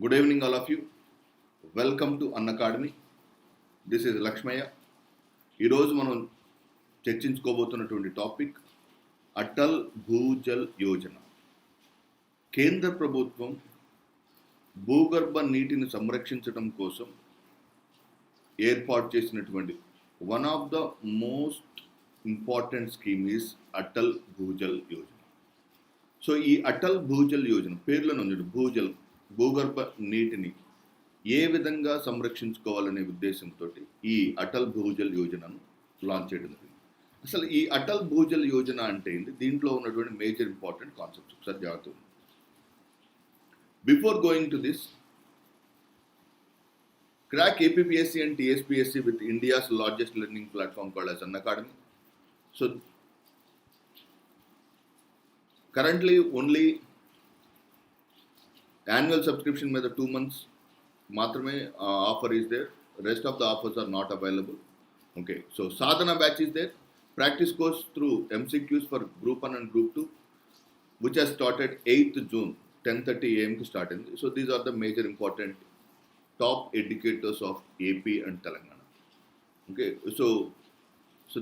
Good evening, all of you. Welcome to Unacademy. This is Lakshmaiah. ఈరోజు మనం చర్చించుకోబోతున్నటువంటి topic Atal Bhujal Yojana. కేంద్ర ప్రభుత్వం భూగర్భ నీటిని సంరక్షించడం కోసం ఏర్పాటు చేసినటువంటి one of the most important scheme is Atal Bhujal Yojana. So ఈ అటల్ భూజల్ యోజన పేర్లో ఉంది, భూగర్భ నీటిని ఏ విధంగా సంరక్షించుకోవాలనే ఉద్దేశంతో ఈ అటల్ భూజల్ యోజనను లాంచ్ చేయడం జరిగింది. అసలు ఈ అటల్ భూజల్ యోజన అంటే ఏంటి, దీంట్లో ఉన్నటువంటి మేజర్ ఇంపార్టెంట్ కాన్సెప్ట్స్ ఒకసారి జాగ్రత్త. Before going to this, crack APPSC and TSPSC with India's largest learning platform called as Unacademy. So currently only annual subscription మీద 2 months మాత్రమే offer is there. Rest of the offers are not available. Okay, so Sadhana batch is there. Practice course through MCQs for Group 1 and Group 2, which has started 8th June, 10:30 AM to start. So these are the major important top educators of AP and Telangana. Okay, so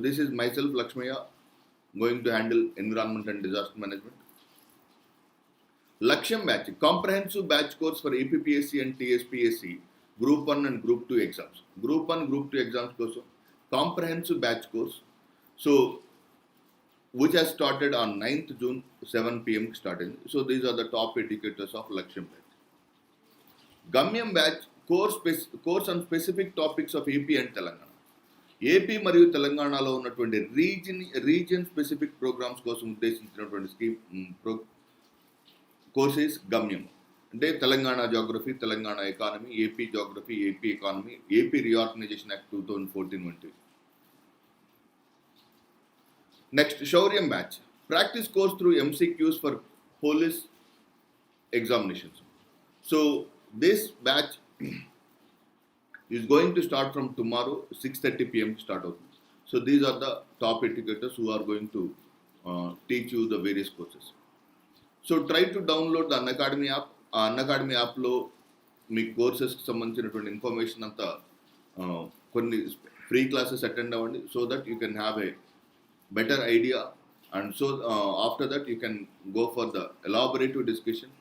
this is myself, Lakshmaiah, going to handle environment and disaster management. Laksham batch, comprehensive batch course for APPSC and TSPSC Group 1 and Group 2 exams. Group 1, Group 2 exams కోసం comprehensive batch course. So which has started on 9th June, 7 PM starting. So these are the top educators of Laksham batch. Gamyam batch, course on specific topics of AP and Telangana. AP మరియు తెలంగాణలో ఉన్నటువంటి region specific programmes కోసం ఉద్దేశించినటువంటి scheme courses Gamyam. అంటే Telangana geography, Telangana economy, AP geography, AP economy, AP reorganisation act 2014 వంటివి. Next Shauryam batch, practice course through MCQs for police examinations. So this batch is going to start from tomorrow 6:30 PM start అవుతుంది. So these are the top educators who are going to teach you the various courses. So try to download the Unacademy app. Unacademy app లో మీ కోర్సెస్కి సంబంధించినటువంటి information అంతా కొన్ని free classes attend అవ్వండి, so that you can have a better idea, and so after that you can go for the elaborative discussion.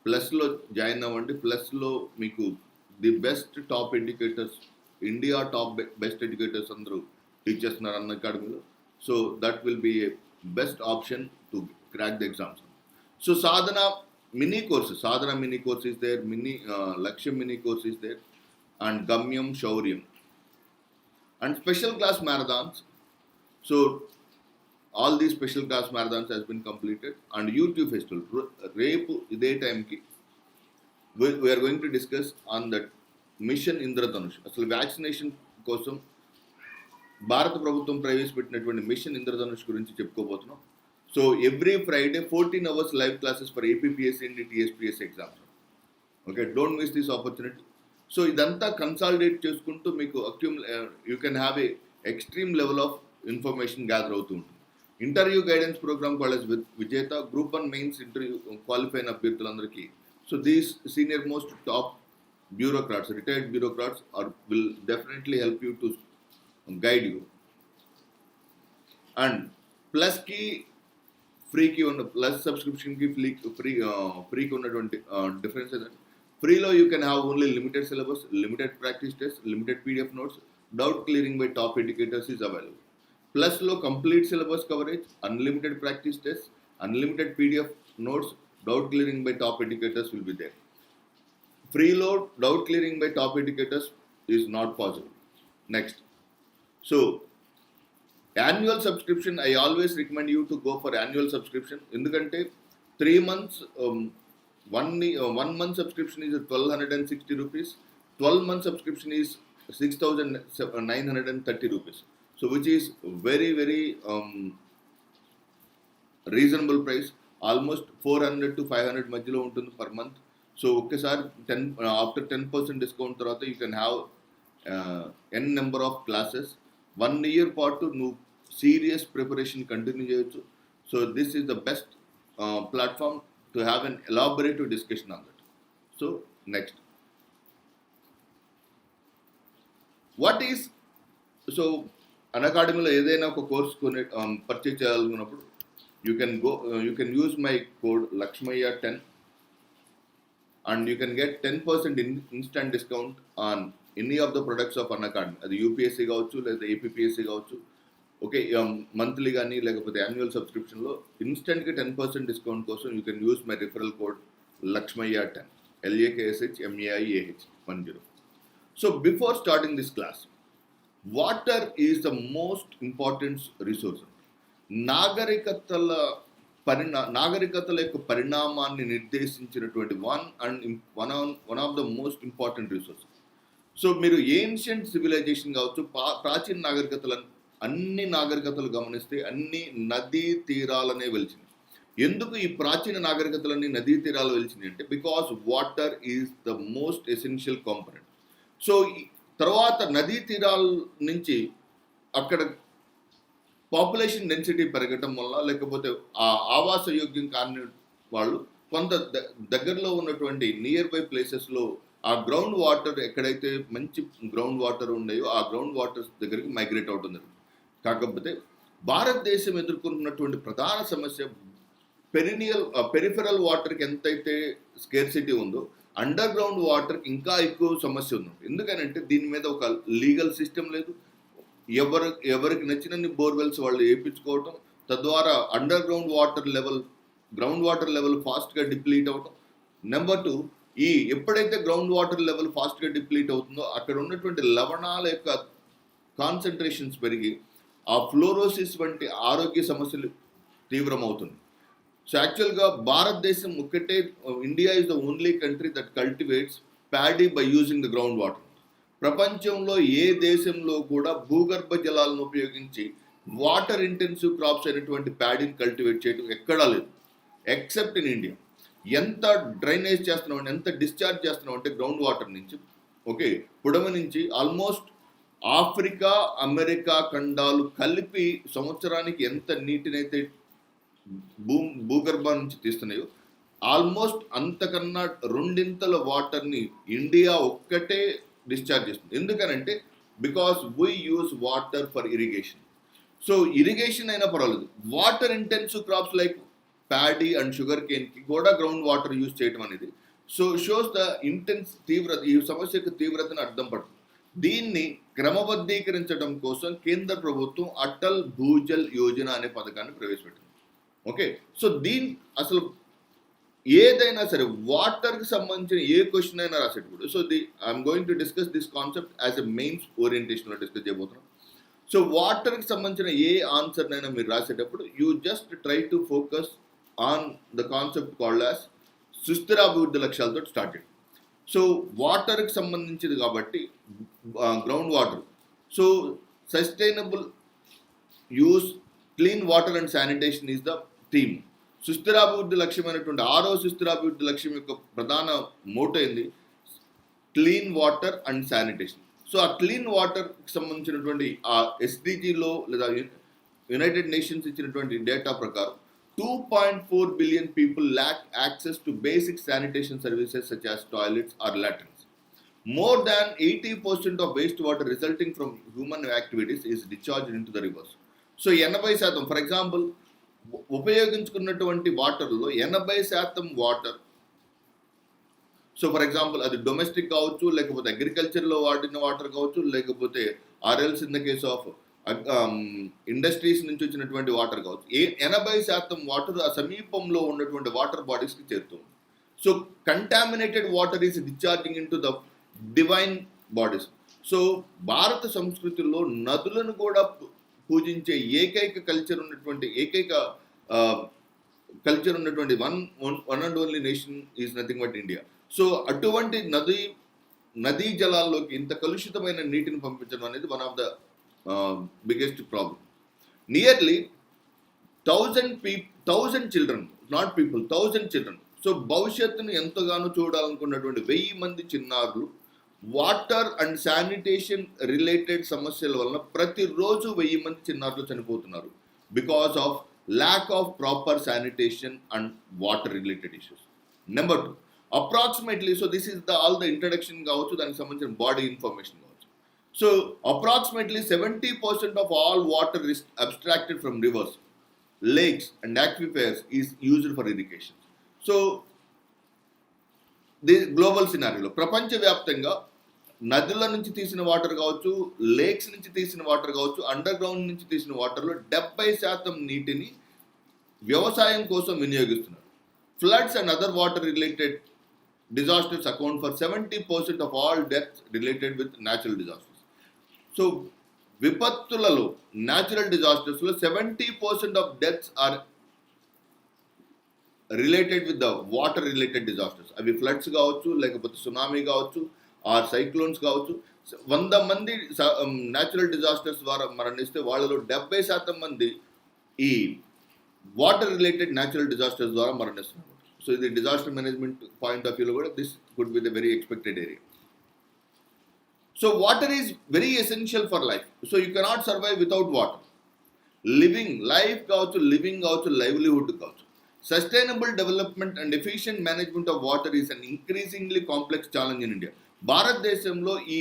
ప్లస్లో join అవ్వండి. ప్లస్లో మీకు the best top educators, India top best educators అందరూ teach చేస్తున్నారు అన్అకాడమీలో. So that will be a best option to crack the exams. So Sadhana mini course is there, Laksham mini course is there, and Gamyam, Shauryam, and special class marathons. So all these special class marathons has been completed, and YouTube festival. Repu ide time ki we are going to discuss on that mission Indradhanush. అసలు vaccination కోసం భారత ప్రభుత్వం ప్రవేశపెట్టినటువంటి mission Indradhanush గురించి చెప్పుకోబోతున్నాం. So every Friday 14 hours live classes for APPSC and TSPSC exams. Okay, don't miss this opportunity. So ఇదంతా consolidate చేసుకుంటూ మీకు you can have a extreme level of information gather అవుతూ ఉంటుంది. Interview guidance programme college Vijetha, group 1 mains interview qualify అయిన అభ్యర్థులందరికీ. So these senior most top bureaucrats, retired bureaucrats will definitely help you to guide you. And plus ki free ki on plus subscription ki free ki ఉన్నటువంటి difference is that free lo you can have only limited syllabus, limited practice tests, limited PDF notes, doubt clearing by top educators is available. Plus lo complete syllabus coverage, unlimited practice tests, unlimited PDF notes, doubt clearing by top educators will be there. Free load, doubt clearing by top educators is not possible. Next, so annual subscription, I always recommend you to go for annual subscription. Endukante 3 months, 1 month subscription is 1260 rupees. 12 month subscription is 6930 rupees. So which is very reasonable price. Almost 400 to 500 మధ్యలో ఉంటుంది per month. So ఒక్కసారి after 10% discount తర్వాత you can have n number of classes. 1 year పాటు నువ్వు serious preparation continue చేయొచ్చు. So this is the best platform to have an elaborative discussion on that. So next what is so అకాడమీలో ఏదైనా ఒక course purchase చేయాలనుకున్నప్పుడు you can use my code Lakshmaiah 10 and you can get 10% instant discount on any of the products of Unacademy. అది UPSC కావచ్చు లేదా APPSC కావచ్చు. Okay, monthly కానీ లేకపోతే యాన్యువల్ సబ్స్క్రిప్షన్లో ఇన్స్టెంట్గా 10% డిస్కౌంట్ కోసం you can use my referral code Lakshmaiah 10 LAKSHMAIAH 10. So before starting this class, water is the most important resource. నాగరికతల యొక్క పరిణామాన్ని నిర్దేశించినటువంటి one of the most important resource. సో మీరు ఏన్షియంట్ సివిలైజేషన్ కావచ్చు, ప్రాచీన అన్ని నాగరికతలు గమనిస్తే అన్ని నదీ తీరాలనే వెలిచినాయి. ఎందుకు ఈ ప్రాచీన నాగరికతలన్నీ నదీ తీరాలు వెలిచినాయి అంటే because water is the most essential component. So తర్వాత నదీ తీరాల నుంచి అక్కడ పాపులేషన్ డెన్సిటీ పెరగటం వల్ల లేకపోతే ఆ ఆవాస యోగ్యం కాని వాళ్ళు కొంత దగ్గరలో ఉన్నటువంటి నియర్ బై ప్లేసెస్లో ఆ గ్రౌండ్ వాటర్ ఎక్కడైతే మంచి గ్రౌండ్ వాటర్ ఉన్నాయో ఆ గ్రౌండ్ వాటర్స్ దగ్గరికి మైగ్రేట్ అవుతుంది. కాకపోతే భారతదేశం ఎదుర్కొన్నటువంటి ప్రధాన సమస్య పెరిఫెరల్ వాటర్కి ఎంతైతే స్కేర్సిటీ ఉందో అండర్ గ్రౌండ్ వాటర్కి ఇంకా ఎక్కువ సమస్య ఉంది. ఎందుకనంటే దీని మీద ఒక లీగల్ సిస్టమ్ లేదు. ఎవరికి నచ్చినన్ని బోర్వెల్స్ వాళ్ళు వేయించుకోవటం, తద్వారా అండర్ గ్రౌండ్ వాటర్ లెవెల్ ఫాస్ట్గా డిప్లీట్ అవటం. నెంబర్ 2, ఎప్పుడైతే గ్రౌండ్ వాటర్ లెవెల్ ఫాస్ట్గా డిప్లీట్ అవుతుందో అక్కడ ఉన్నటువంటి లవణాల యొక్క కాన్సన్ట్రేషన్స్ పెరిగి ఆ ఫ్లోరోసిస్ వంటి ఆరోగ్య సమస్యలు తీవ్రమవుతుంది. సో యాక్చువల్గా భారతదేశం India is the only country that cultivates paddy by using the ground water. ప్రపంచంలో ఏ దేశంలో కూడా భూగర్భ జలాలను ఉపయోగించి వాటర్ ఇంటెన్సివ్ క్రాప్స్ అయినటువంటి ప్యాడీని కల్టివేట్ చేయడం ఎక్కడా లేదు, ఎక్సెప్ట్ ఇన్ ఇండియా. ఎంత డ్రైనేజ్ చేస్తున్నాం, ఎంత డిశ్చార్జ్ చేస్తున్నాం అంటే గ్రౌండ్ వాటర్ నుంచి, ఓకే, పుడమ నుంచి ఆల్మోస్ట్ ఆఫ్రికా అమెరికా ఖండాలు కలిపి సంవత్సరానికి ఎంత నీటినైతే భూగర్భం నుంచి తీస్తున్నాయో ఆల్మోస్ట్ అంతకన్నా 2 వాటర్ని ఇండియా ఒక్కటే డిశ్చార్జ్ చేస్తుంది. ఎందుకనంటే because we use water for irrigation. So irrigation అయినా పర్వాలేదు, water intensive crops like paddy and sugar కేన్కి కూడా గ్రౌండ్ వాటర్ యూజ్ చేయడం అనేది సో షోస్ ద తీవ్రత, ఈ సమస్య యొక్క తీవ్రతను అర్థం పడుతుంది. దీన్ని క్రమబద్ధీకరించడం కోసం కేంద్ర ప్రభుత్వం అటల్ భూజల్ యోజన అనే పథకాన్ని ప్రవేశపెట్టింది. ఓకే, సో అసలు ఏదైనా సరే వాటర్కి సంబంధించిన ఏ క్వశ్చన్ అయినా రాసేటప్పుడు, so I'm going to discuss this concept as a mains ఓరియంటేషన్లో డిస్కస్ చేయబోతున్నాం. సో వాటర్కి సంబంధించిన ఏ ఆన్సర్నైనా మీరు రాసేటప్పుడు you just try to focus on the concept called as సుస్థిరాభివృద్ధి లక్ష్యాలతో స్టార్ట్ చేయండి. సో వాటర్కి సంబంధించింది కాబట్టి ground water, so sustainable use clean water and sanitation is the theme. సుస్థిరాభివృద్ధి లక్ష్యమైనటువంటి 6వ సుస్థిరాభివృద్ధి లక్ష్యం యొక్క ప్రధాన మోటో ఏంది? Clean water and sanitation. So ఆ క్లీన్ వాటర్కి సంబంధించినటువంటి ఆ ఎస్డిజిలో లేదా యునైటెడ్ నేషన్స్ ఇచ్చినటువంటి డేటా ప్రకారం 2.4 billion people lack access to basic sanitation services such as toilets or latrines. More than 80% of wastewater resulting from human activities is discharged into the rivers. So 80%, for example, ఉపయోగించుకున్నటువంటి వాటర్లో 80% water, so for example అది domestic కావచ్చు, లేకపోతే అగ్రికల్చర్లో వాడిన water కావచ్చు, లేకపోతే or else in the case of industries నుంచి వచ్చినటువంటి వాటర్ కావచ్చు. 80% వాటర్ ఆ సమీపంలో ఉన్నటువంటి వాటర్ బాడీస్కి చేరుతుంది. So contaminated water is discharging in to the divine bodies. So భారత సంస్కృతిలో నదులను కూడా పూజించే ఏకైక కల్చర్ ఉన్నటువంటి one and only nation is nothing but India. So అటువంటి నదీ జలాల్లోకి ఇంత కలుషితమైన నీటిని పంపించడం అనేది one of the biggest problem. Nearly 1000 children, not people, 1000 children. So భవిష్యత్తును ఎంతగానో చూడాలనుకున్నటువంటి 1000 మంది చిన్నారులు వాటర్ అండ్ శానిటేషన్ రిలేటెడ్ సమస్యల వలన ప్రతిరోజు 1000 మంది చిన్నారులు చనిపోతున్నారు because of lack of proper sanitation and water related issues. Number 2, approximately, so this is all the introduction కావచ్చు, దానికి సంబంధించిన బాడీ ఇన్ఫర్మేషన్ కావచ్చు. So approximately 70% of all water is abstracted from rivers, lakes and aquifers is used for irrigation. So the global సినారియోలో ప్రపంచవ్యాప్తంగా నదుల నుంచి తీసిన water కావచ్చు, లేక్స్ నుంచి తీసిన వాటర్ కావచ్చు, అండర్ గ్రౌండ్ నుంచి తీసిన వాటర్లో 70% నీటిని వ్యవసాయం కోసం వినియోగిస్తున్నారు. Floods and other water related disasters account for 70% of all deaths related with natural disasters. So విపత్తులలో, న్యాచురల్ డిజాస్టర్స్లో 70% of deaths are related with the water related disasters. అవి ఫ్లడ్స్ కావచ్చు, లేకపోతే సునామీ కావచ్చు, ఆర్ సైక్లోన్స్ కావచ్చు. 100 మంది న్యాచురల్ డిజాస్టర్స్ ద్వారా మరణిస్తే వాళ్ళలో 70% మంది ఈ వాటర్ రిలేటెడ్ న్యాచురల్ డిజాస్టర్స్ ద్వారా మరణిస్తున్నారు. సో ఇది డిజాస్టర్ మేనేజ్మెంట్ పాయింట్ ఆఫ్ వ్యూలో కూడా this could be the very expected area. So water is very essential for life. So you cannot survive without water. Living life కావచ్చు, living కావచ్చు, livelihood కావచ్చు. Sustainable development and efficient management of water is an increasingly complex challenge in India. భారతదేశంలో ఈ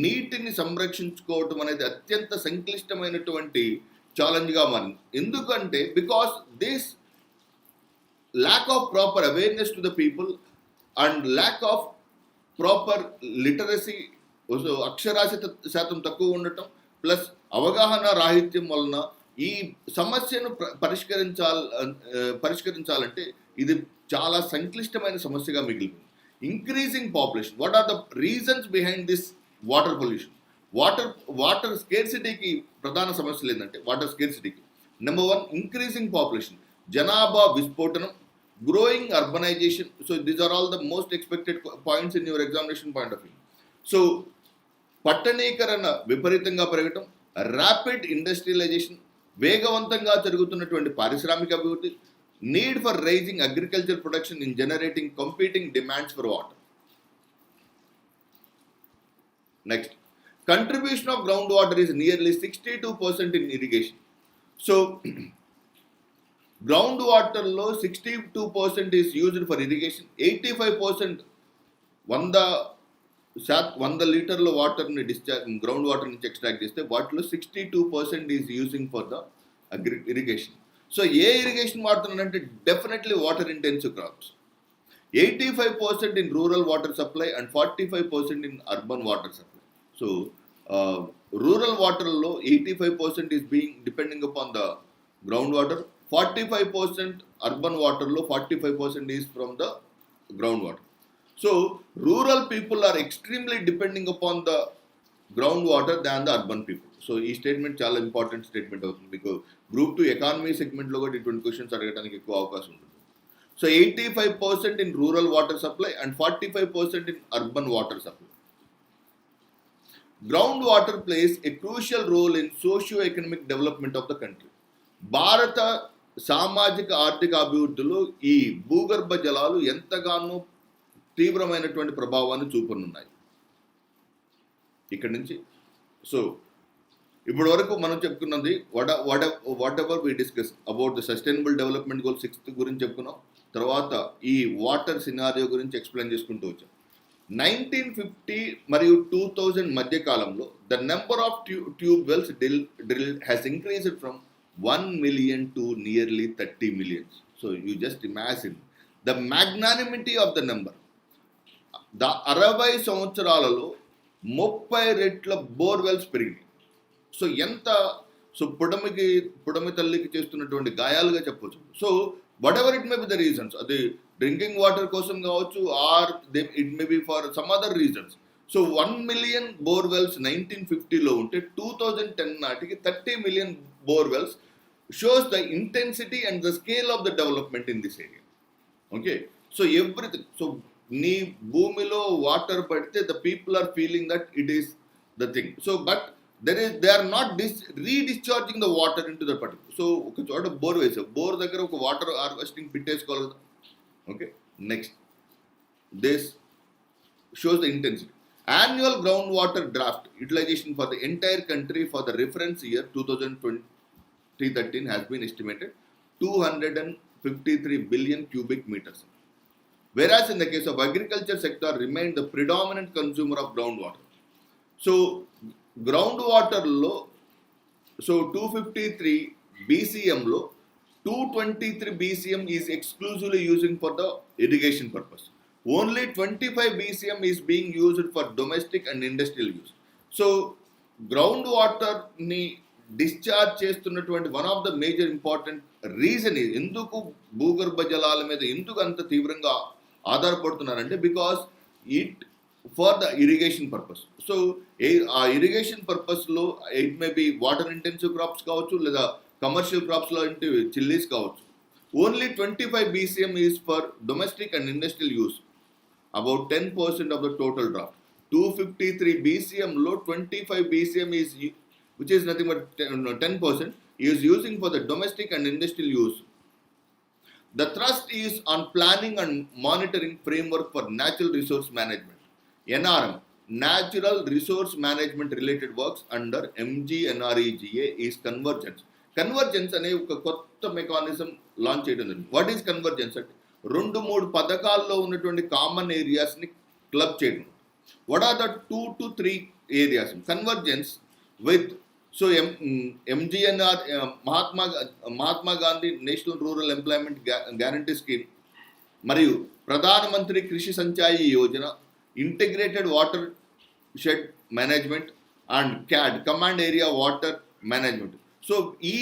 నీటిని సంరక్షించుకోవటం అనేది అత్యంత సంక్లిష్టమైనటువంటి ఛాలెంజ్గా మారింది. ఎందుకంటే because this lack of proper awareness to the people and lack of proper literacy, అక్షరాస్యత శాతం తక్కువ ఉండటం ప్లస్ అవగాహన రాహిత్యం వలన ఈ సమస్యను పరిష్కరించాలంటే ఇది చాలా సంక్లిష్టమైన సమస్యగా మిగిలింది. Increasing population. What are the reasons behind this water pollution? Water స్కేర్సిటీకి ప్రధాన సమస్యలు ఏంటంటే వాటర్ స్కేర్సిటీకి నెంబర్ 1 ఇంక్రీజింగ్ పాపులేషన్, జనాభా విస్ఫోటనం, growing urbanisation. So these are all the most expected points in your examination point of view. So పట్టణీకరణ విపరీతంగా పెరగటం, ర్యాపిడ్ ఇండస్ట్రియలైజేషన్, వేగవంతంగా జరుగుతున్నటువంటి పారిశ్రామిక అభివృద్ధి, need for rising agriculture production in generating competing demands for water. Next, contribution of groundwater is nearly 62% in irrigation. So groundwater-లో 62% is used for irrigation. 85% 100 లీటర్ల వాటర్ని ground water నుంచి ఎక్స్ట్రాక్ట్ చేస్తే వాటిలో 62% is using for the irrigation. సో ఏ irrigation వాడుతున్నారంటే definitely water intensive crops. 85% in rural water supply and 45% in urban water supply. So rural వాటర్లో 85% is being depending upon the ground water, 45% urban వాటర్లో 45% is from the ground water. So rural people are extremely depending upon the groundwater than the urban people. So ఈ statement చాలా important statement అవుతుంది. మీకు group 2 economy సెగ్మెంట్లో కూడా ఇటువంటి questions అడగడానికి ఎక్కువ అవకాశం ఉంటుంది. So 85% in rural water supply and 45% in urban water supply. Ground water plays a crucial role in socio economic development of the country. భారత సామాజిక ఆర్థిక అభివృద్ధిలో ఈ భూగర్భ జలాలు ఎంతగానో తీవ్రమైనటువంటి ప్రభావాన్ని చూపనున్నాయి. ఇక్కడి నుంచి సో ఇప్పటి వరకు మనం చెప్పుకున్నది whatever we discuss about the sustainable development goal 6th గురించి చెప్పుకున్నాం. తర్వాత ఈ వాటర్ సినారియో గురించి ఎక్స్ప్లెయిన్ చేసుకుంటూ వచ్చాం. 1950 మరియు 2000 మధ్య కాలంలో the number of tube wells drill has increased from 1 million to nearly 30 million. So you just imagine the magnanimity of the number. 60 సంవత్సరాలలో 30 రెట్ల బోర్వెల్స్ పెరిగినాయి. సో ఎంత పుడమి తల్లికి చేస్తున్నటువంటి గాయాలుగా చెప్పవచ్చు. So whatever it may be the reasons, అది డ్రింకింగ్ వాటర్ కోసం కావచ్చు or it may be for some other reasons. So 1 million borewells 1950లో ఉంటే 2010 నాటికి 30 million borewells shows the intensity and the scale of the development in this area. Okay, so everything. So నీ భూమిలో water పడితే the people are feeling that it is the thing. So but they are not రీడిశ్చార్జింగ్ the water into the particular. So ఒక చోట bore వేసావు, bore దగ్గర ఒక water harvesting పెట్టేసుకోవాలి కదా. Okay, next this shows the intensity. Annual groundwater draft utilization for the entire country for the reference year 2013 has been estimated 253 billion cubic meters. Whereas in the case of agriculture sector remained the predominant consumer of groundwater. So ground వాటర్లో so 253 BCMలో 223 BCM is exclusively using for the irrigation purpose. Only 25 BCM is being used for domestic and industrial use. So ground వాటర్ని discharge చేస్తున్నటువంటి one of the major important reason ఇది. ఎందుకు భూగర్భ జలాల మీద ఎందుకు అంత తీవ్రంగా ఆధారపడుతున్నారంటే because it for the irrigation purpose. So ఆ ఇరిగేషన్ పర్పస్లో it may be water intensive crops కావచ్చు, లేదా కమర్షియల్ క్రాప్స్లో అంటే చిల్లీస్ కావచ్చు. Only 25 BCM is for domestic and industrial use, about 10% of the total draft. 253 BCMలో 25 BCM is, which is nothing but 10%, is using for the domestic and industrial use. The thrust is on planning and monitoring framework for natural resource management. NRM, Natural Resource Management related works under MGNREGA is convergence. Convergence అనే ఒక కొత్త mechanism launch చేయడం జరిగింది. What is convergence అంటే 2-3 పథకాల్లో ఉన్నటువంటి common ఏరియాస్ని club చేయడం. What are the 2 to 3 areas? Convergence with MGNR, Mahatma Gandhi National Rural Employment Guarantee Scheme, మరియు Pradhan Mantri Krishi Sinchayee Yojana, integrated water watershed management CAD, command area water management. So ఈ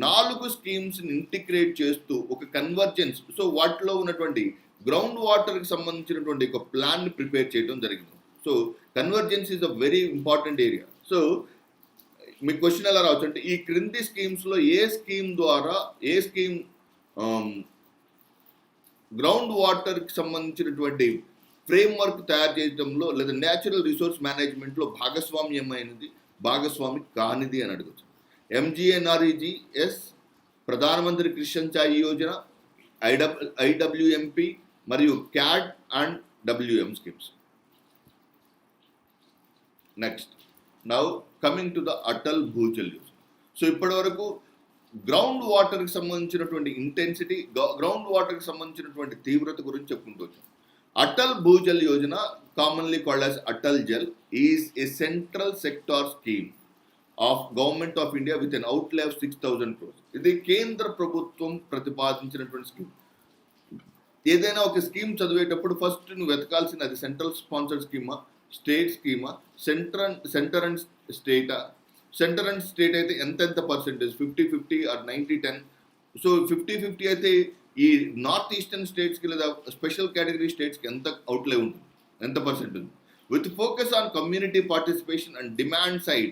4 స్కీమ్స్ని integrate చేస్తూ ఒక convergence, so వాటిలో ఉన్నటువంటి ground వాటర్కి సంబంధించినటువంటి ఒక ప్లాన్ని ప్రిపేర్ చేయడం జరిగింది. So convergence is a very important area. So me question ఎలా రావచ్చు అంటే ఈ క్రింది స్కీమ్స్లో ఏ స్కీమ్ గ్రౌండ్ వాటర్కి సంబంధించినటువంటి ఫ్రేమ్వర్క్ తయారు చేయడంలో లేదా న్యాచురల్ రిసోర్స్ మేనేజ్మెంట్లో భాగస్వామి కానిది అని అడగచ్చు. MGNREGS, ప్రధానమంత్రి కృషి సంచాయి యోజన, IWMP మరియు CAD and WM schemes. Next, now coming to the Atal Bhujal Yojana. So ఇప్పటి వరకు గ్రౌండ్ వాటర్కి సంబంధించినటువంటి ఇంటెన్సిటీ, గ్రౌండ్ వాటర్కి సంబంధించినటువంటి తీవ్రత గురించి చెప్పుకుంటూ వచ్చాం. Atal Bhujal Yojana, commonly called as Atal Jal, is a central sector scheme of government of India with an outlay of 6,000 crores. ఇది కేంద్ర ప్రభుత్వం ప్రతిపాదించినటువంటి స్కీమ్. ఏదైనా ఒక స్కీమ్ చదివేటప్పుడు ఫస్ట్ నువ్వు వెతకాల్సిన అది సెంట్రల్ స్పాన్సర్డ్ స్కీమా, స్టేట్ స్కీమా, సెంటర్ అండ్ స్టేటా. సెంటర్ అండ్ స్టేట్ అయితే ఎంత పర్సెంటేజ్, 50-50 ఆర్ 90-10. సో 50-50 అయితే ఈ నార్త్ ఈస్టర్న్ స్టేట్స్కి లేదా స్పెషల్ కేటగిరీ స్టేట్స్కి ఎంత అవుట్లే ఉంటుంది, ఎంత పర్సెంట్ ఉంది. With focus on community participation and demand side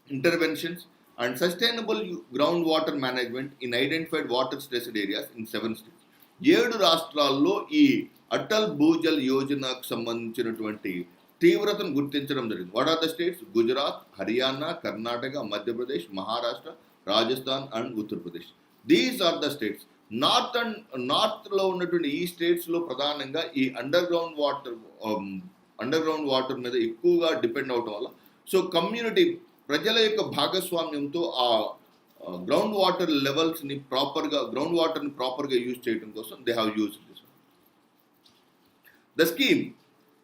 interventions and sustainable groundwater management in identified water stressed areas in 7 states. 7 రాష్ట్రాల్లో ఈ అటల్ భూజల్ యోజనకు సంబంధించినటువంటి తీవ్రతను గుర్తించడం జరిగింది. What are the states? Gujarat, Haryana, Karnataka, Madhya Pradesh, Maharashtra, Rajasthan and Uttar Pradesh. These are the states. నార్త్లో ఉన్నటువంటి ఈ స్టేట్స్లో ప్రధానంగా ఈ అండర్ గ్రౌండ్ వాటర్ మీద ఎక్కువగా డిపెండ్ అవటం వల్ల సో కమ్యూనిటీ ప్రజల యొక్క భాగస్వామ్యంతో ఆ గ్రౌండ్ వాటర్ లెవెల్స్ని గ్రౌండ్ వాటర్ని ప్రాపర్గా యూజ్ చేయడం కోసం they have use this. The scheme,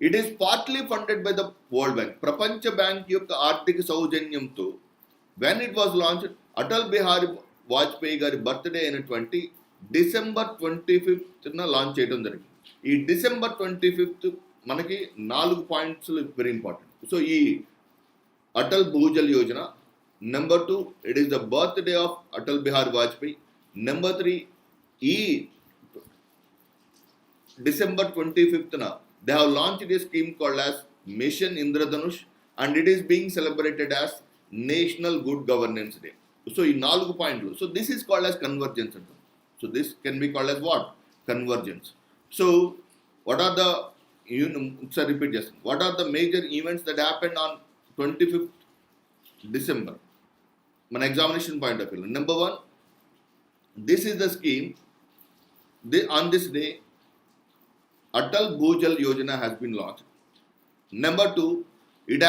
it is partly funded by the world bank, ప్రపంచ బ్యాంక్ యొక్క ఆర్థిక సౌజన్యంతో. When it was launch, Atal Bihari Vajpayee గారి బర్త్డే అయినటువంటి December 25th లాంచ్ చేయడం జరిగింది. ఈ December 25th మనకి 4 పాయింట్స్ వెరీ ఇంపార్టెంట్. సో ఈ Atal Bhujal Yojana, number 2, it is the birthday of Atal Bihari Vajpayee. Number 3, ఈ December 25th they have launched a scheme called as Mission Indradhanush and it is being celebrated as National Good Governance Day. So ఈ 4 పాయింట్లు. So this is called as convergence. So this can be called as what? Convergence. So what are the, repeat just, what are the major events that happened on 25th December? మన examination point of view. Number 1, this is the scheme. On this day, Atal Bhujal Yojana has been launched. Number 2, it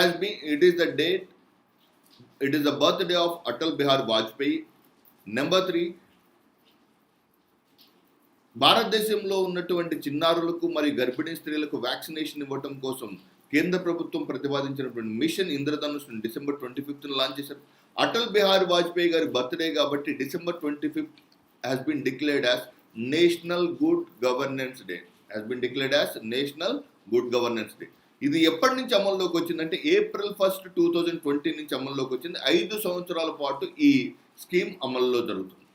is the date, it is the birthday of Atal Bihari Vajpayee. Number 3, భారతదేశంలో ఉన్నటువంటి చిన్నారులకు మరియు గర్భిణీ స్త్రీలకు vaccination ఇవ్వటం కోసం కేంద్ర ప్రభుత్వం ప్రతిపాదించినటువంటి mission Indradhanush December 25th launch చేశారు. అటల్ బిహారీ వాజ్పేయి గారి బర్త్డే కాబట్టి December 25th has been declared as National Good Governance Day. National good governance day. ఇది ఎప్పటి నుంచి అమల్లోకి వచ్చిందంటే April 1st, 2020 నుంచి అమల్లోకి వచ్చింది. 5 సంవత్సరాల పాటు ఈ స్కీమ్ అమల్లో జరుగుతుంది.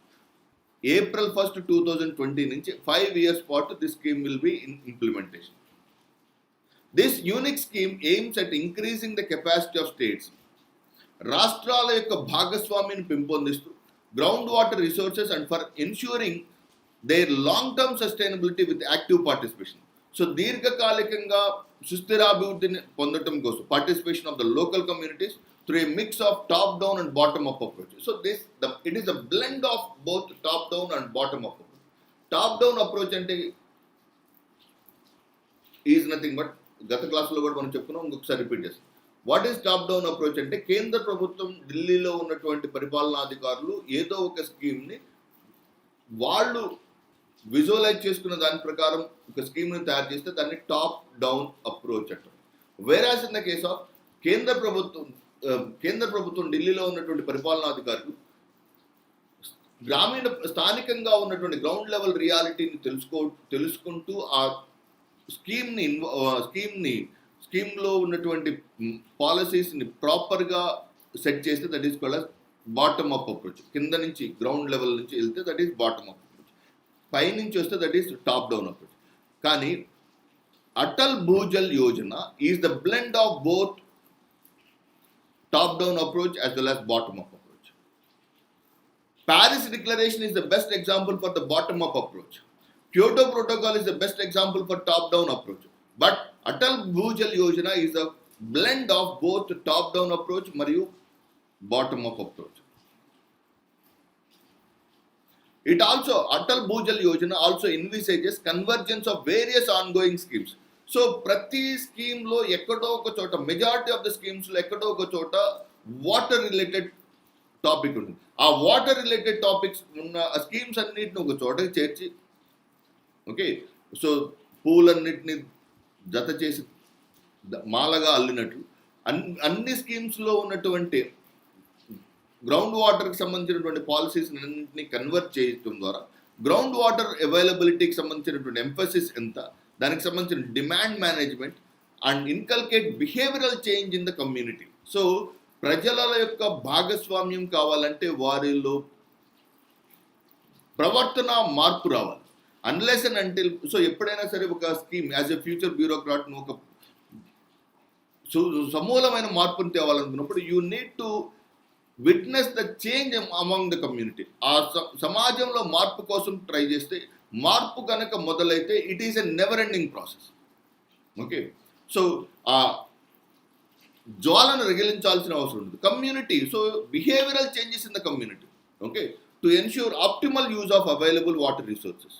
April 1st, 2020 నుంచి 5 years పాటు this scheme will be in implementation. This unique scheme aims at increasing the capacity of states. రాష్ట్రాల యొక్క భాగస్వామ్యాన్ని పెంపొందిస్తూ ground water resources and for ensuring their long term sustainability with active participation. So దీర్ఘకాలికంగా సుస్థిరాభివృద్ధిని పొందడం కోసం participation of the local communities through a mix of top down and bottom up approach. So it is a blend of both top down and bottom up approach. Top down approach అంటే is nothing but గత క్లాసులో కూడా మనం చెప్పుకున్నాం, ఇంకొకసారి repeat చేస్తాం. What is top down approach అంటే కేంద్ర ప్రభుత్వం ఢిల్లీలో ఉన్నటువంటి పరిపాలనాధికారులు ఏదో ఒక స్కీమ్ని వాళ్ళు విజువలైజ్ చేసుకున్న దాని ప్రకారం ఒక స్కీమ్ని తయారు చేస్తే దాన్ని టాప్ డౌన్ అప్రోచ్ అంటారు. వేరాస్ ఇన్ ద కేస్ ఆఫ్ కేంద్ర ప్రభుత్వం ఢిల్లీలో ఉన్నటువంటి పరిపాలనాధికారులు స్థానికంగా ఉన్నటువంటి గ్రౌండ్ లెవెల్ రియాలిటీని తెలుసుకుంటూ ఆ స్కీమ్లో ఉన్నటువంటి పాలసీస్ని ప్రాపర్గా సెట్ చేస్తే that is called bottom up approach. కింద నుంచి గ్రౌండ్ లెవెల్ నుంచి వెళ్తే that is bottom up approach. పైనుంచి వస్తే that is top down approach. కానీ Atal Bhujal Yojana is the blend of both top down approach as well as bottom up approach. Paris Declaration is the best example for the bottom up approach. Kyoto Protocol is the best example for top down approach. But Atal Bhujal Yojana is a blend of both top down approach మరియు bottom up approach. Atal Bhujal Yojana also envisages convergence of various ongoing schemes. So ప్రతి స్కీమ్లో ఎక్కడో ఒక చోట, majority of the స్కీమ్స్లో ఎక్కడో ఒక చోట water related topic ఉంటుంది. ఆ వాటర్ రిలేటెడ్ టాపిక్స్ ఉన్న ఆ స్కీమ్స్ అన్నిటిని ఒక చోటకి చేర్చి, ఓకే, సో పూలన్నిటిని జత చేసి మాలగా అల్లినట్లు అన్ని స్కీమ్స్లో ఉన్నటువంటి గ్రౌండ్ వాటర్కి సంబంధించినటువంటి పాలసీస్ అన్నింటినీ కన్వర్ట్ చేయడం ద్వారా గ్రౌండ్ వాటర్ అవైలబిలిటీకి సంబంధించినటువంటి ఎంఫసిస్ ఎంత, దానికి సంబంధించిన demand management and inculcate behavioural change in the community. So ప్రజల యొక్క భాగస్వామ్యం కావాలంటే వారిలో ప్రవర్తన మార్పు రావాలి. అన్లెస్ అండ్ అంటిల్, సో ఎప్పుడైనా సరే ఒక స్కీమ్ యాజ్ ఎ ఫ్యూచర్ బ్యూరోక్రాట్ను ఒక సమూలమైన మార్పును తేవాలనుకున్నప్పుడు you need to witness the change among the community. ఆ సమాజంలో మార్పు కోసం ట్రై చేస్తే, మార్పు కనుక మొదలైతే it is a never ending process. Okay, so ఆ జ్వాలను రగిలించాల్సిన అవసరం ఉంది community. So behavioural changes in the community, okay, to ensure optimal use of available water resources.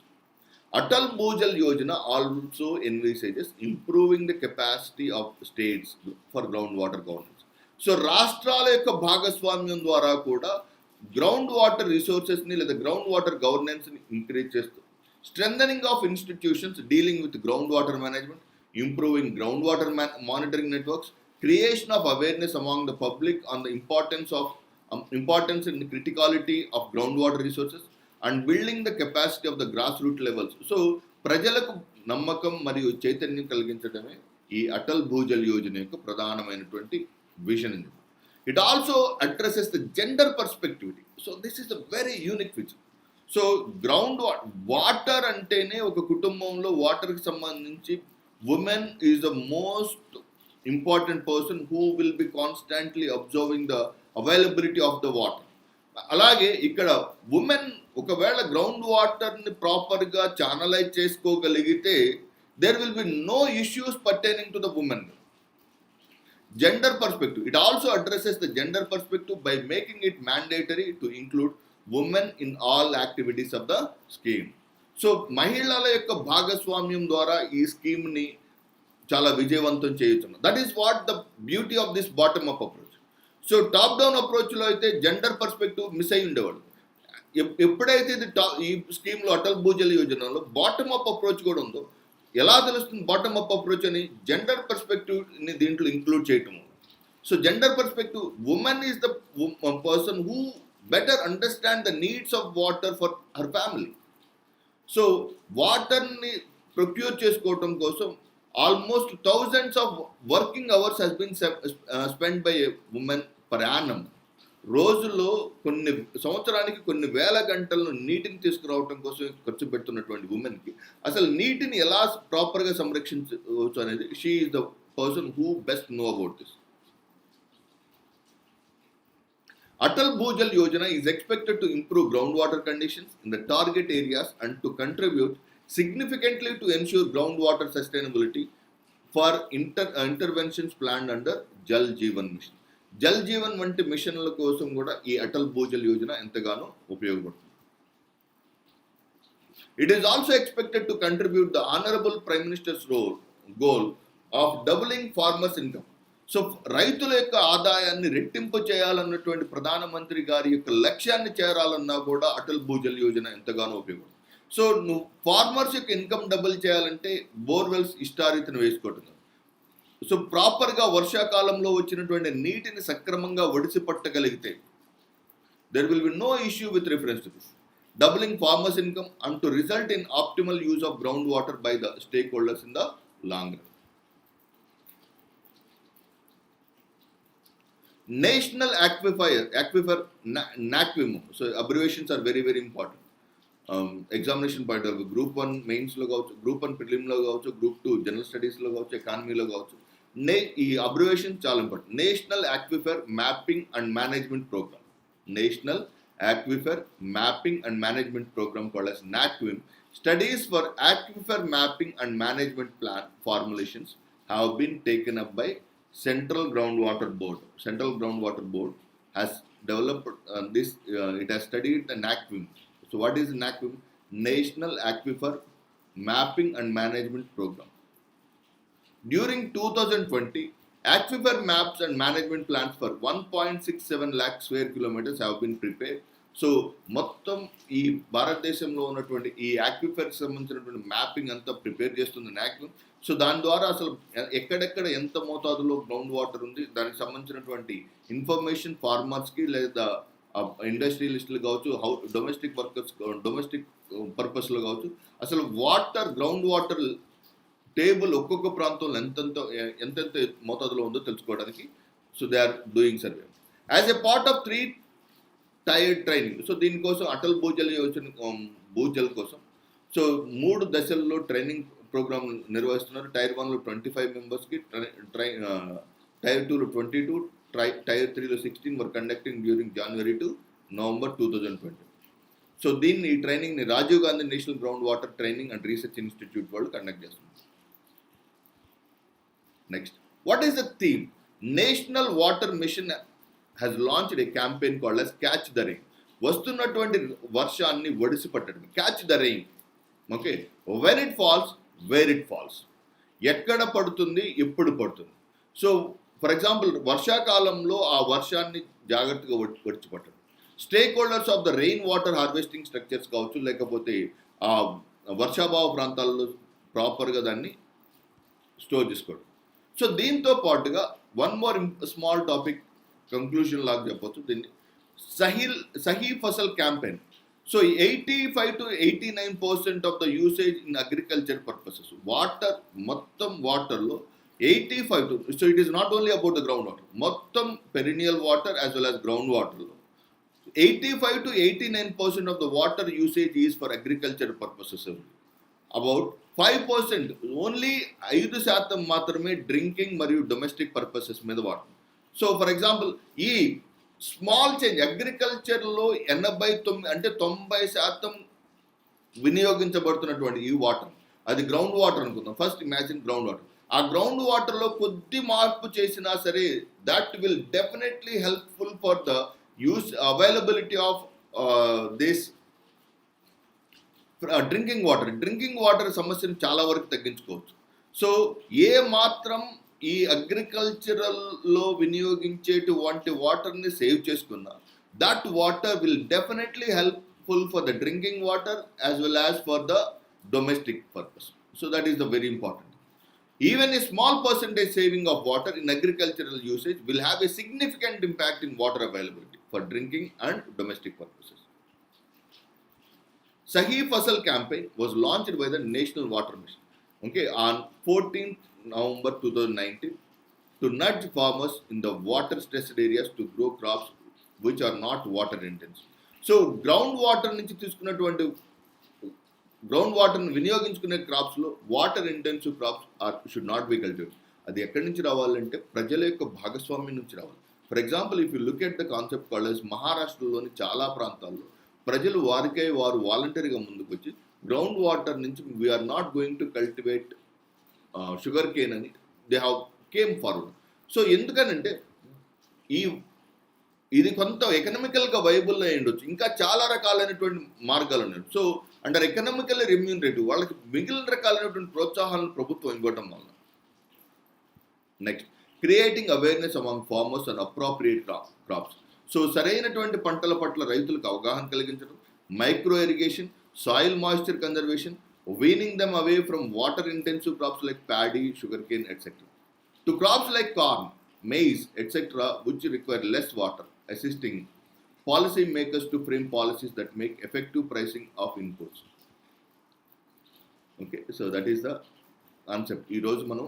Atal Bhujal Yojana also envisages improving the capacity of states for ground water governance. So రాష్ట్రాల యొక్క భాగస్వామ్యం ద్వారా కూడా గ్రౌండ్ వాటర్ రిసోర్సెస్ని లేదా గ్రౌండ్ వాటర్ గవర్నెన్స్ని ఇంక్రీజ్ చేస్తూ, strengthening of institutions dealing with groundwater management, improving groundwater monitoring networks, creation of awareness among the public on the importance and the criticality of groundwater resources, and building the capacity of the grassroots levels. So ప్రజలకు నమ్మకం మరియు చైతన్యం కలిగించడమే ఈ అటల్ భూజల్ యోజన యొక్క ప్రధానమైనటువంటి vision. It also addresses the gender perspectivity. So this is a very unique feature. So ground water అంటేనే ఒక కుటుంబంలో వాటర్కి సంబంధించి women is the most important person who will be constantly observing the availability of the water. అలాగే ఇక్కడ women ఒకవేళ ground వాటర్ని ప్రాపర్గా ఛానలైజ్ చేసుకోగలిగితే there will be no issues pertaining to the women. Gender perspective. It also addresses the gender perspective by making it mandatory to include women in all activities of the scheme. So మహిళల యొక్క భాగస్వామ్యం ద్వారా ఈ స్కీమ్ని చాలా విజయవంతం చేయుతున్నాం. That is what the beauty of this bottom up approach. So top down అప్రోచ్లో అయితే జెండర్ పర్స్పెక్టివ్ మిస్ అయి ఉండేవాడు. ఎప్పుడైతే ఇది ఈ స్కీమ్లో అటల్ భూజల్ యోజనలో బాటమ్ అప్ అప్రోచ్ కూడా ఉందో, ఎలా తెలుస్తుంది బాటమ్ అప్ అప్రోచ్ అని? జెండర్ పర్స్పెక్టివ్ని దీంట్లో ఇంక్లూడ్ చేయటము. So gender perspective, women is the person who better understand the needs of water for her family. So వాటర్ని ప్రొక్యూర్ చేసుకోవటం కోసం almost thousands of working hours has been spent by a woman per annum. రోజులో కొన్ని సంవత్సరానికి కొన్ని వేల గంటలను నీటిని తీసుకురావటం కోసం ఖర్చు పెడుతున్నటువంటి ఉమెన్కి అసలు నీటిని ఎలా ప్రాపర్గా సంరక్షించవచ్చు అనేది she is the person who best know about this. ATAL JAL YOJANA is expected to improve groundwater conditions in the target areas and to contribute significantly to ensure groundwater sustainability for interventions planned under Jal Jeevan Mission. Jal Jeevan వంటి మిషన్ల కోసం కూడా ఈ ATAL JAL YOJANA ఎంతగానో ఉపయోగపడుతుంది. It is also expected to contribute the Honorable Prime Minister's goal of doubling farmers' income. So రైతుల యొక్క ఆదాయాన్ని రెట్టింపు చేయాలన్నటువంటి ప్రధానమంత్రి గారి యొక్క లక్ష్యాన్ని చేరాలన్నా కూడా అటల్ భూజల్ యోజన ఎంతగానో ఉపయోగపడుతుంది. సో నువ్వు ఫార్మర్స్ యొక్క ఇన్కమ్ డబుల్ చేయాలంటే బోర్వెల్స్ ఇష్టారీతను వేసుకోవటం. సో ప్రాపర్గా వర్షాకాలంలో వచ్చినటువంటి నీటిని సక్రమంగా ఒడిసి పట్టగలిగితే there will be no issue with reference to this. Doubling farmers' income and to result in optimal use of groundwater by the stakeholders in the long run. National Aquifer NAQUIM. So abbreviations are very very important. Examination point of view, group 1 mains lo gavchu, group 1 prelim lo gavchu, group 2 general studies lo gavchu, economy lo gavchu. ఈ abbreviation చాలా important. National aquifer mapping and management programme. National aquifer mapping and management programme called as NAQUIM. Studies for aquifer mapping and management plan formulations have been taken up by Central Groundwater Board. Central Groundwater Board has developed this. It has studied the NAQUIM. So what is NAQUIM? National Aquifer Mapping and Management Program. During 2020, aquifer maps and management plans for 1.67 lakh square kilometers have been prepared. So మొత్తం ఈ భారతదేశంలో ఉన్నటువంటి ఈ ఆక్విఫర్కి సంబంధించినటువంటి mapping అంతా prepare చేస్తుంది NAQUIM. So దాని ద్వారా అసలు ఎక్కడెక్కడ ఎంత మోతాదులో గ్రౌండ్ వాటర్ ఉంది, దానికి సంబంధించినటువంటి ఇన్ఫర్మేషన్ ఫార్మర్స్కి లేదా ఇండస్ట్రియలిస్టులు కావచ్చు, డొమెస్టిక్ వర్కర్స్, డొమెస్టిక్ పర్పస్లో కావచ్చు, అసలు గ్రౌండ్ వాటర్ టేబుల్ ఒక్కొక్క ప్రాంతంలో ఎంతెంత మోతాదులో ఉందో తెలుసుకోవడానికి. So they are doing survey as a part of 3 tier training. So దీనికోసం అటల్ భూజల్ యోజన భూజల్ కోసం సో 3 దశల్లో ట్రైనింగ్ ప్రోగ్రామ్ నిర్వహిస్తున్నారు. టైర్ 1లో 25 మెంబర్స్కి, టైర్ 2లో 22, టైర్ 3లో 16 were conducting during January to November 2020. So ఈ ట్రైనింగ్ని Rajiv Gandhi national ground water training and research institute వాళ్ళు కండక్ట్ చేస్తున్నారు. Next, what is the theme? National water mission has launched a campaign called as Catch the Rain. వస్తున్నటువంటి వర్షాన్ని ఒడిసి పట్టడం, catch the rain. Okay, when it falls, where it falls, ఎక్కడ పడుతుంది, ఎప్పుడు పడుతుంది. సో ఫర్ ఎగ్జాంపుల్ వర్షాకాలంలో ఆ వర్షాన్ని జాగ్రత్తగా ఒడిచి పట్టడం. Stake holders of the rain water harvesting structures కావచ్చు, లేకపోతే ఆ వర్షాభావ ప్రాంతాల్లో ప్రాపర్గా దాన్ని స్టోర్ చేసుకోవడం. సో దీంతో పాటుగా one more small topic conclusion లాగా చెప్పొచ్చు దీన్ని, Sahi Fasal campaign. So 85 to 89% of the usage in agriculture purposes. Water, మొత్తం వాటర్లో 85 to, so it is not only about the ground water, మొత్తం perennial water as well as ground వాటర్లో 85 to 89% of the water usage is for agriculture purposes. About 5%, only 5% మాత్రమే drinking మరియు domestic purposes మీద water. So for example ఈ small change అగ్రికల్చర్లో 89 అంటే 90% వినియోగించబడుతున్నటువంటి ఈ water, అది ground water అనుకుందాం. First imagine ground water. ఆ గ్రౌండ్ వాటర్లో కొద్ది మార్పు చేసినా సరే that will definitely helpful for the use availability of this drinking water సమస్యను చాలా వరకు తగ్గించుకోవచ్చు. సో ఏ మాత్రం ఈ అగ్రికల్చరల్లో వినియోగించేటువంటి వాటర్ని సేవ్ చేసుకున్నా, that water will definitely helpful for the drinking water as well as for the domestic purpose. So that is the very important. Even a small percentage saving of water in agricultural usage will have a significant impact in water availability for drinking and domestic purposes. Sahi Fasal campaign was launched by the National Water Mission, okay, on 14th November 2019 to nudge farmers in the water stressed areas to grow crops which are not water intensive. So groundwater నుంచి తీసుకున్నటువంటి ground వాటర్ని వినియోగించుకునే క్రాప్స్లో water intensive crops should not be cultivated. అది ఎక్కడి నుంచి రావాలంటే ప్రజల యొక్క భాగస్వామ్యం నుంచి రావాలి. For example, if you look at the concept college, మహారాష్ట్రలోని చాలా ప్రాంతాల్లో ప్రజలు వారికై వారు వాలంటరీగా ముందుకు వచ్చి గ్రౌండ్ వాటర్ నుంచి we are not going to cultivate sugarcane అని they have came forward. So ఎందుకనంటే ఇది కొంత ఎకనామికల్గా వైబుల్ అయి ఉండొచ్చు, ఇంకా చాలా రకాలైనటువంటి మార్గాలు ఉన్నాయి. సో అండర్ ఎకనామికల్ రెమ్యూనరేటివ్ వాళ్ళకి మిగిలిన రకాలైనటువంటి ప్రోత్సాహాలను ప్రభుత్వం ఇవ్వడం వల్ల. Next, creating awareness among farmers and appropriate crops. So సరైనటువంటి పంటల పట్ల రైతులకు అవగాహన కలిగించడం, micro irrigation, soil moisture conservation, weaning them away from water intensive crops like paddy, sugarcane, etc. to crops like corn, maize, etc., which require less water, assisting policy makers to frame policies that make effective pricing of inputs. Okay, so that is the concept. Ee roju manu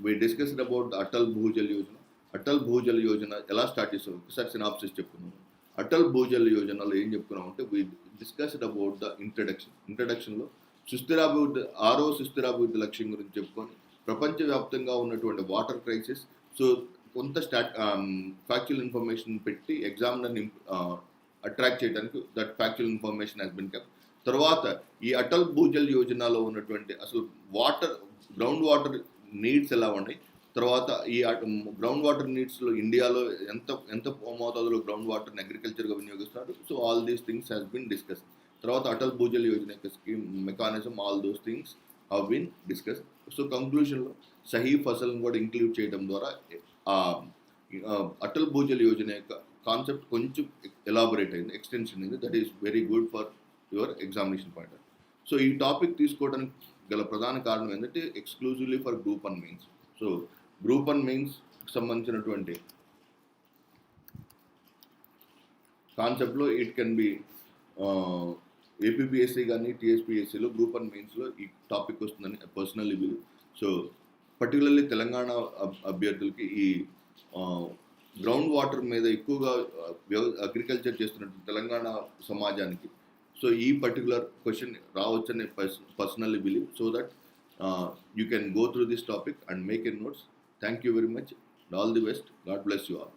we discussed about the ATAL JAL YOJANA. ATAL JAL YOJANA ela start chesam ఒకసారి synopsis చెప్పుకున్నాము. ATAL JAL YOJANలో ఏం చెప్పుకున్నాం అంటే we discussed about the ఇంట్రడక్షన్లో సుస్థిరాభివృద్ధి 6వ సుస్థిరాభివృద్ధి లక్ష్యం గురించి చెప్పుకొని ప్రపంచవ్యాప్తంగా ఉన్నటువంటి వాటర్ క్రైసిస్, సో కొంత ఫ్యాక్చువల్ ఇన్ఫర్మేషన్ పెట్టి ఎగ్జామినర్ని అట్రాక్ట్ చేయడానికి that factual information has been kept. తర్వాత ఈ అటల్ భూజల్ యోజనలో ఉన్నటువంటి అసలు గ్రౌండ్ వాటర్ నీడ్స్ ఎలా ఉన్నాయి, తర్వాత ఈ గ్రౌండ్ వాటర్ నీడ్స్లో ఇండియాలో ఎంత మోతాదులో గ్రౌండ్ వాటర్ని అగ్రికల్చర్గా వినియోగిస్తున్నారు. So all these things has been discuss. తర్వాత అటల్ భూజల్ యోజన యొక్క scheme mechanism, all those things have been discuss. So కంక్లూషన్లో సహీ ఫసల్ని కూడా ఇంక్లూడ్ చేయడం ద్వారా అటల్ భూజల్ యోజన యొక్క కాన్సెప్ట్ కొంచెం ఎలాబొరేట్ అయింది, ఎక్స్టెన్షన్ అయింది. That is very good for your examination point. So ఈ టాపిక్ తీసుకోవడానికి గల ప్రధాన కారణం ఏంటంటే exclusively for group 1 mains. So group 1 mains సంబంధించినటువంటి కాన్సెప్ట్లో ఇట్ కెన్ బి ఏపీపీఎస్సీ కానీ టీఎస్పీఎస్సీలో గ్రూప్ 1 మెయిన్స్లో ఈ టాపిక్ వస్తుందని personally believe. So particularly Telangana అభ్యర్థులకి ఈ గ్రౌండ్ వాటర్ మీద ఎక్కువగా అగ్రికల్చర్ చేస్తున్నట్టు తెలంగాణ సమాజానికి సో ఈ పర్టికులర్ క్వశ్చన్ రావచ్చని personally believe. So that you can go through this topic and make a notes. Thank you very much. All the best. God bless you all.